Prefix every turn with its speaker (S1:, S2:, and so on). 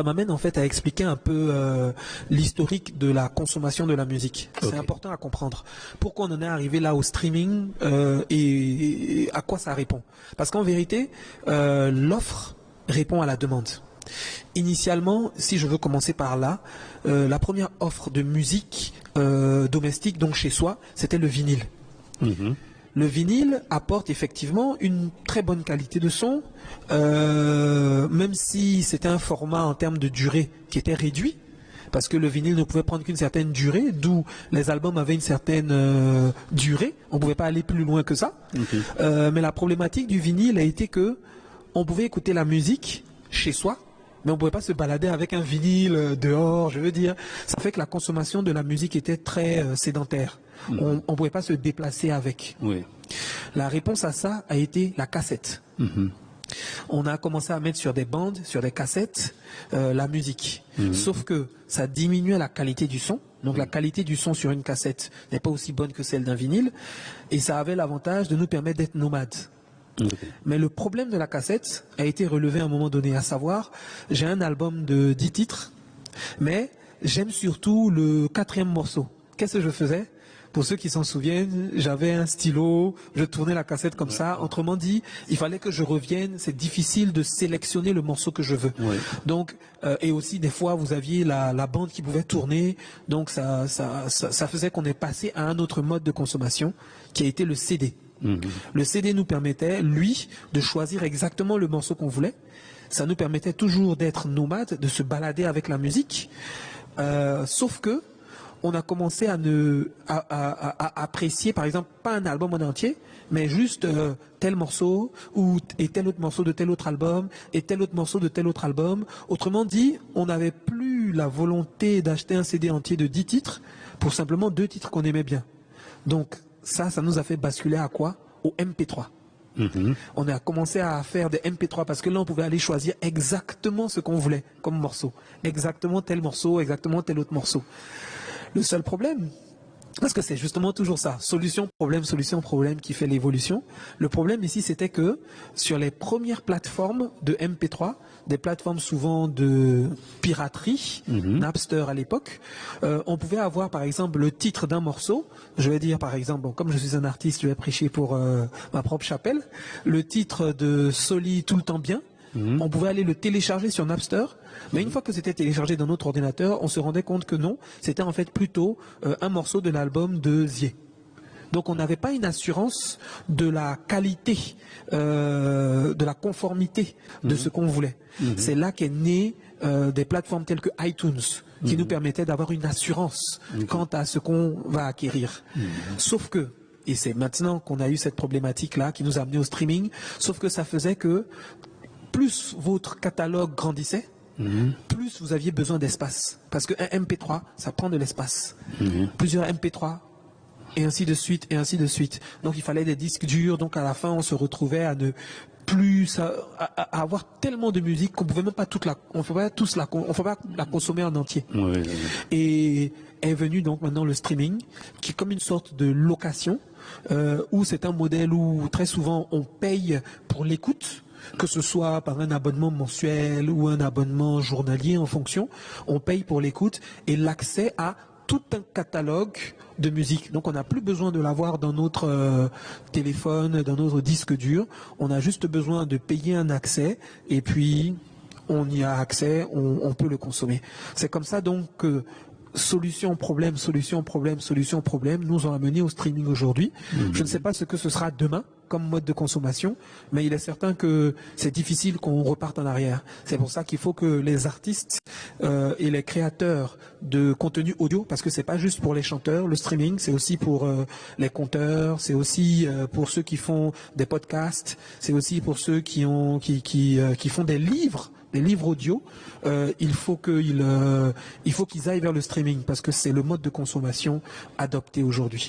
S1: ça m'amène en fait à expliquer un peu l'historique de la consommation de la musique. C'est important à comprendre. Pourquoi on en est arrivé là au streaming et à quoi ça répond. Parce qu'en vérité, l'offre répond à la demande. Initialement, si je veux commencer par là, la première offre de musique domestique, donc chez soi, c'était le vinyle. Le vinyle apporte effectivement une très bonne qualité de son, même si c'était un format en termes de durée qui était réduit, parce que le vinyle ne pouvait prendre qu'une certaine durée, d'où les albums avaient une certaine durée, on ne pouvait pas aller plus loin que ça. Mais la problématique du vinyle a été que on pouvait écouter la musique chez soi, mais on ne pouvait pas se balader avec un vinyle dehors, je veux dire. Ça fait que la consommation de la musique était très sédentaire. On ne pouvait pas se déplacer avec. La réponse à ça a été la cassette. On a commencé à mettre sur des bandes, sur des cassettes, la musique. Sauf que ça diminuait la qualité du son. Donc la qualité du son sur une cassette n'est pas aussi bonne que celle d'un vinyle. Et ça avait l'avantage de nous permettre d'être nomades. Mais le problème de la cassette a été relevé à un moment donné, à savoir, j'ai un album de 10 titres, mais j'aime surtout le 4e morceau. Qu'est-ce que je faisais? Pour ceux qui s'en souviennent, j'avais un stylo, je tournais la cassette comme ça. Autrement dit, il fallait que je revienne. C'est difficile de sélectionner le morceau que je veux. Donc, et aussi des fois, vous aviez la bande qui pouvait tourner. Donc, ça faisait qu'on est passé à un autre mode de consommation, qui a été le CD. Le CD nous permettait, lui, de choisir exactement le morceau qu'on voulait. Ça nous permettait toujours d'être nomade, de se balader avec la musique. Sauf que on a commencé à apprécier, par exemple, pas un album en entier, mais juste tel morceau et tel autre morceau de tel autre album et tel autre morceau de tel autre album. Autrement dit, on n'avait plus la volonté d'acheter un CD entier de 10 titres pour simplement 2 titres qu'on aimait bien. Donc ça nous a fait basculer à quoi? Au MP3. On a commencé à faire des MP3 parce que là on pouvait aller choisir exactement ce qu'on voulait comme morceau, exactement tel morceau, exactement tel autre morceau. Le seul problème, parce que c'est justement toujours ça, solution, problème qui fait l'évolution. Le problème ici, c'était que sur les premières plateformes de MP3, des plateformes souvent de piraterie, Napster à l'époque, on pouvait avoir par exemple le titre d'un morceau. Je vais dire par exemple, bon, comme je suis un artiste, je vais prêcher pour ma propre chapelle, le titre de Soli Tout le temps bien. On pouvait aller le télécharger sur Napster, mais une fois que c'était téléchargé dans notre ordinateur, on se rendait compte que non, c'était en fait plutôt un morceau de l'album de Zier. Donc on n'avait pas une assurance de la qualité, de la conformité de ce qu'on voulait. C'est là qu'est né des plateformes telles que iTunes, qui nous permettaient d'avoir une assurance quant à ce qu'on va acquérir. Sauf que, et c'est maintenant qu'on a eu cette problématique-là qui nous a amené au streaming, sauf que ça faisait que plus votre catalogue grandissait, plus vous aviez besoin d'espace. Parce qu'un MP3, ça prend de l'espace. Plusieurs MP3, et ainsi de suite, et ainsi de suite. Donc il fallait des disques durs, donc à la fin on se retrouvait à ne plus à avoir tellement de musique qu'on pouvait même pas on pouvait pas la consommer en entier. Et est venu donc maintenant le streaming, qui est comme une sorte de location, où c'est un modèle où très souvent on paye pour l'écoute, que ce soit par un abonnement mensuel ou un abonnement journalier en fonction, on paye pour l'écoute et l'accès à tout un catalogue de musique. Donc on n'a plus besoin de l'avoir dans notre téléphone, dans notre disque dur. On a juste besoin de payer un accès et puis on y a accès, on peut le consommer. C'est comme ça donc que solution, problème, nous ont amené au streaming aujourd'hui. Je ne sais pas ce que ce sera demain comme mode de consommation, mais il est certain que c'est difficile qu'on reparte en arrière. C'est pour ça qu'il faut que les artistes et les créateurs de contenu audio, parce que c'est pas juste pour les chanteurs, le streaming, c'est aussi pour les conteurs, c'est aussi pour ceux qui font des podcasts, c'est aussi pour ceux qui font des livres audio, il faut qu'ils aillent vers le streaming parce que c'est le mode de consommation adopté aujourd'hui.